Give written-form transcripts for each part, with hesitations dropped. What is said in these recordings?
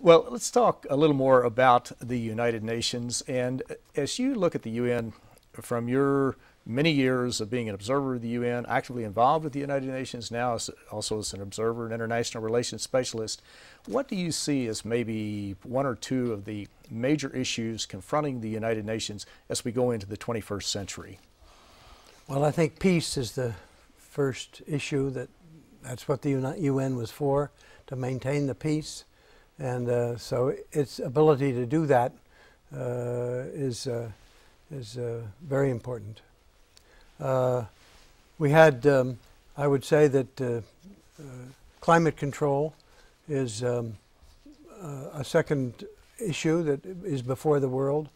Well, let's talk a little more about the United Nations. And as you look at the UN from your many years of being an observer of the UN, actively involved with the United Nations, now also as an observer and international relations specialist, what do you see as maybe one or two of the major issues confronting the United Nations as we go into the 21st century? Well, I think peace is the first issue. That's what the UN was for, to maintain the peace. And so its ability to do that is very important. We had, I would say that climate control is a second issue that is before the world,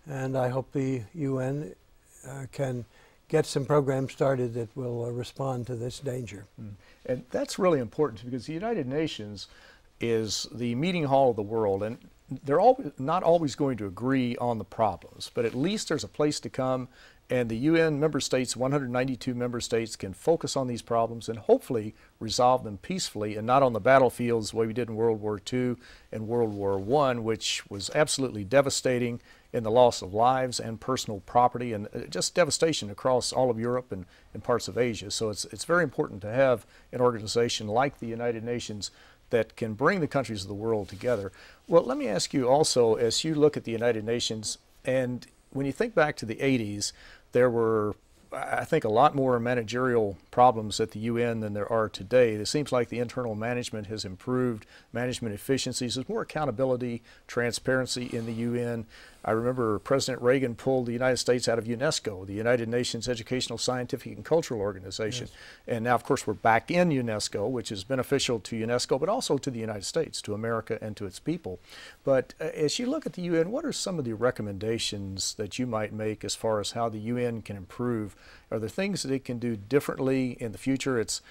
and I hope the UN can get some programs started that will respond to this danger. And that's really important because the United Nations is the meeting hall of the world, and they're not always going to agree on the problems, but at least there's a place to come, and the UN member states, 192 member states, can focus on these problems and hopefully resolve them peacefully and not on the battlefields the way we did in World War II and World War I, which was absolutely devastating in the loss of lives and personal property and just devastation across all of Europe and parts of Asia. So it's very important to have an organization like the United Nations that can bring the countries of the world together. Well, let me ask you also, as you look at the United Nations, and when you think back to the 80s, there were, I think, a lot more managerial problems at the UN than there are today. It seems like the internal management has improved, management efficiencies, there's more accountability, transparency in the UN. I remember President Reagan pulled the United States out of UNESCO, the United Nations Educational, Scientific, and Cultural Organization. Yes. And now, of course, we're back in UNESCO, which is beneficial to UNESCO, but also to the United States, to America, and to its people. But as you look at the UN, what are some of the recommendations that you might make as far as how the UN can improve? Are there things that it can do differently in the future? Its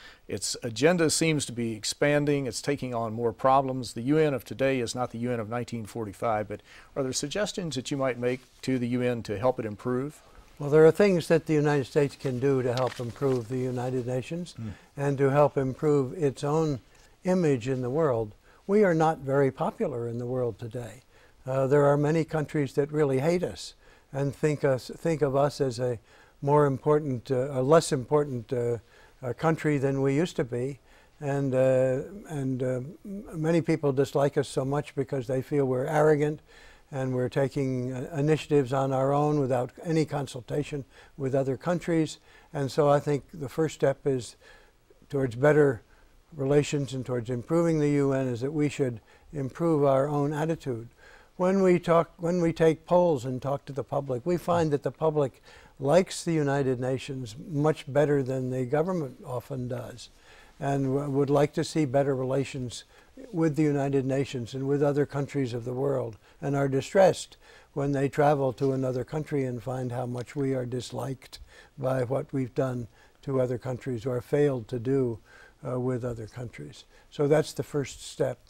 agenda seems to be expanding. It's taking on more problems. The UN of today is not the UN of 1945, but are there suggestions that you might make to the UN to help it improve? Well, there are things that the United States can do to help improve the United Nations and to help improve its own image in the world. We are not very popular in the world today. There are many countries that really hate us and think of us as a more important, a less important country than we used to be, and many people dislike us so much because they feel we're arrogant and we're taking initiatives on our own without any consultation with other countries. And so I think the first step is towards better relations and towards improving the UN is that we should improve our own attitude. When we take polls and talk to the public, we find that the public likes the United Nations much better than the government often does, and would like to see better relations with the United Nations and with other countries of the world, and are distressed when they travel to another country and find how much we are disliked by what we've done to other countries or failed to do with other countries. So that's the first step.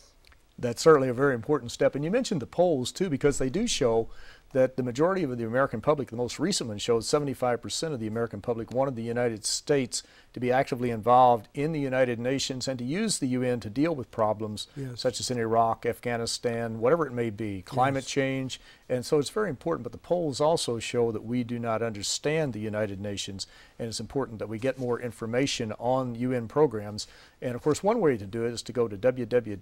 That's certainly a very important step. And you mentioned the polls, too, because they do show that the majority of the American public, the most recent one showed 75% of the American public wanted the United States to be actively involved in the United Nations and to use the UN to deal with problems such as in Iraq, Afghanistan, whatever it may be, climate change. And so it's very important, but the polls also show that we do not understand the United Nations, and it's important that we get more information on UN programs. And of course, one way to do it is to go to www.un.org.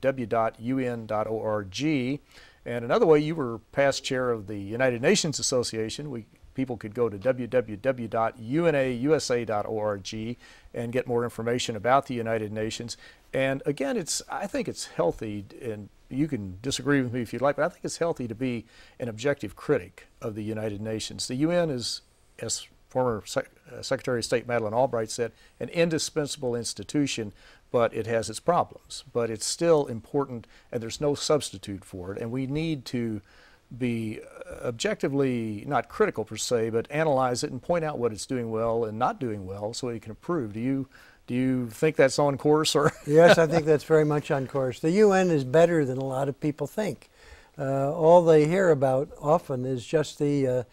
And another way, you were past chair of the United Nations Association. People could go to www.unausa.org and get more information about the United Nations. And again, I think it's healthy, and you can disagree with me if you'd like, but I think it's healthy to be an objective critic of the United Nations. The UN is, as former Secretary of State Madeleine Albright said, an indispensable institution, but it has its problems. But it's still important, and there's no substitute for it. And we need to be objectively, not critical per se, but analyze it and point out what it's doing well and not doing well so it can improve. Do you think that's on course? Or Yes, I think that's very much on course. The UN is better than a lot of people think. All they hear about often is just the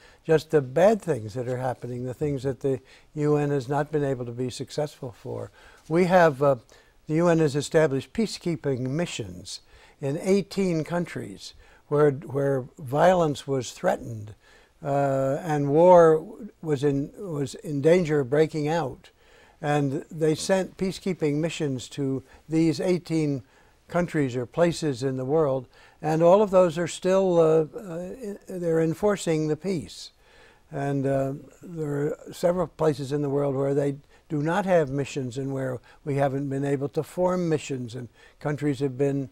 bad things that are happening, the things that the UN has not been able to be successful for. We have, the UN has established peacekeeping missions in 18 countries where violence was threatened and war was in danger of breaking out. And they sent peacekeeping missions to these 18 countries or places in the world, and all of those are still, they're enforcing the peace. And there are several places in the world where they do not have missions and where we haven't been able to form missions, and countries have been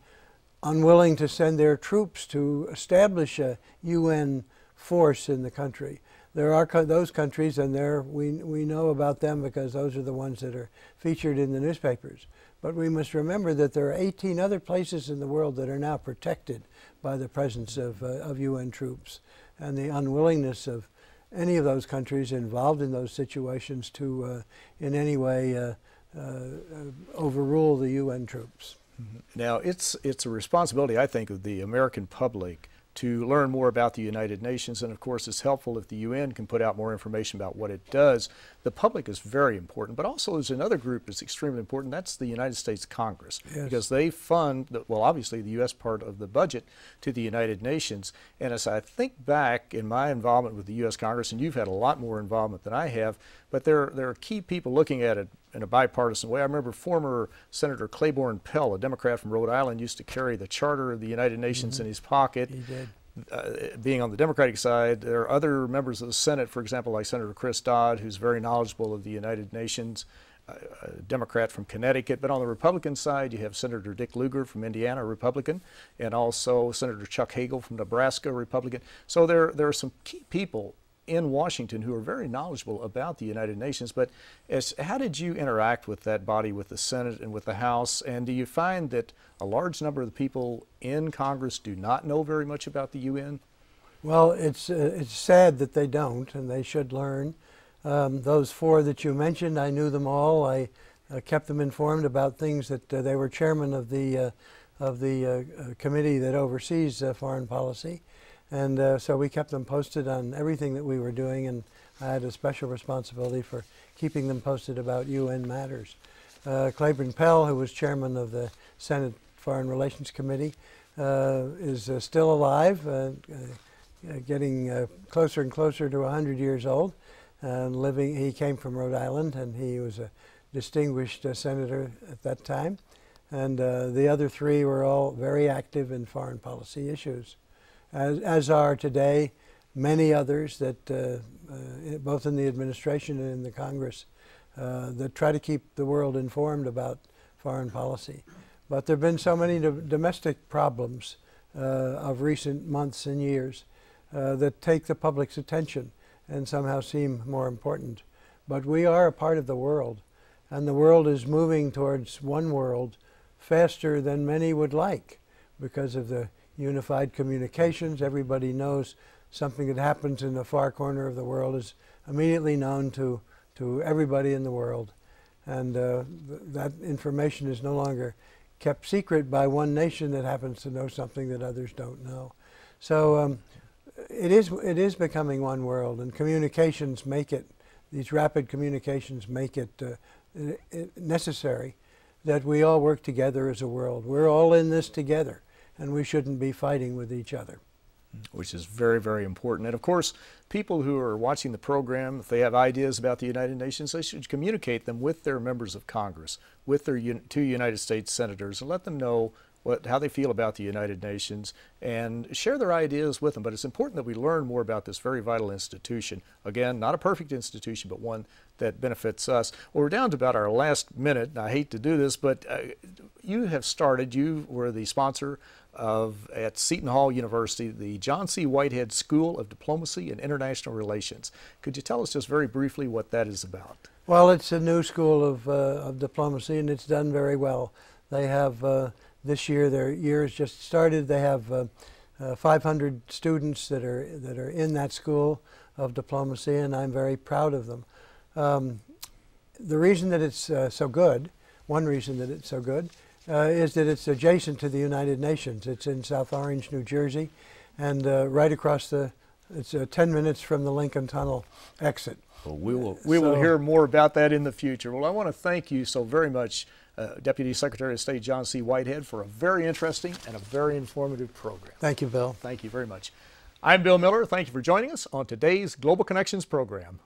unwilling to send their troops to establish a UN force in the country. There are those countries, and we know about them because those are the ones that are featured in the newspapers. But we must remember that there are 18 other places in the world that are now protected by the presence of UN troops, and the unwillingness of any of those countries involved in those situations to in any way overrule the UN troops. Now, it's a responsibility, I think, of the American public to learn more about the United Nations, and of course it's helpful if the UN can put out more information about what it does. The public is very important, but also there's another group that's extremely important. That's the United States Congress, yes, because they fund, well, obviously the U.S. part of the budget to the United Nations. And as I think back in my involvement with the U.S. Congress, and you've had a lot more involvement than I have, but there are key people looking at it in a bipartisan way. I remember former Senator Claiborne Pell, a Democrat from Rhode Island, used to carry the Charter of the United Nations in his pocket. He did. Being on the Democratic side, there are other members of the Senate, for example, like Senator Chris Dodd, who's very knowledgeable of the United Nations, a Democrat from Connecticut. But on the Republican side, you have Senator Dick Lugar from Indiana, a Republican, and also Senator Chuck Hagel from Nebraska, a Republican. So there are some key people in Washington who are very knowledgeable about the United Nations. But how did you interact with that body, with the Senate and with the House? And do you find that a large number of the people in Congress do not know very much about the UN? Well, it's sad that they don't, and they should learn. Those four that you mentioned, I knew them all. I kept them informed about things that they were chairman of the committee that oversees foreign policy. And so we kept them posted on everything that we were doing, and I had a special responsibility for keeping them posted about UN matters. Claiborne Pell, who was chairman of the Senate Foreign Relations Committee, is still alive, getting closer and closer to 100 years old, living. He came from Rhode Island, and he was a distinguished senator at that time. And the other three were all very active in foreign policy issues, as are today many others that both in the administration and in the Congress that try to keep the world informed about foreign policy. But there have been so many domestic problems of recent months and years that take the public's attention and somehow seem more important. But we are a part of the world, and the world is moving towards one world faster than many would like because of the unified communications. Everybody knows something that happens in the far corner of the world is immediately known to everybody in the world. And that information is no longer kept secret by one nation that happens to know something that others don't know. So it is becoming one world, and communications make it, these rapid communications make it necessary that we all work together as a world. We're all in this together, and we shouldn't be fighting with each other. Which is very, very important. And of course, people who are watching the program, if they have ideas about the United Nations, they should communicate them with their members of Congress, with their two United States senators, and let them know how they feel about the United Nations and share their ideas with them. But it's important that we learn more about this very vital institution. Again, not a perfect institution, but one that benefits us. Well, we're down to about our last minute, and I hate to do this, but you were the sponsor at Seton Hall University, the John C. Whitehead School of Diplomacy and International Relations. Could you tell us just very briefly what that is about? Well, it's a new school of diplomacy, and it's done very well. They have, this year, their year has just started. They have 500 students that are in that school of diplomacy, and I'm very proud of them. The reason that it's so good, one reason that it's so good, is that it's adjacent to the United Nations. It's in South Orange, New Jersey, and right across it's 10 minutes from the Lincoln Tunnel exit. Well, we will hear more about that in the future. Well, I want to thank you so very much, Deputy Secretary of State John C. Whitehead for a very interesting and a very informative program. Thank you, Bill. Thank you very much. I'm Bill Miller. Thank you for joining us on today's Global Connections program.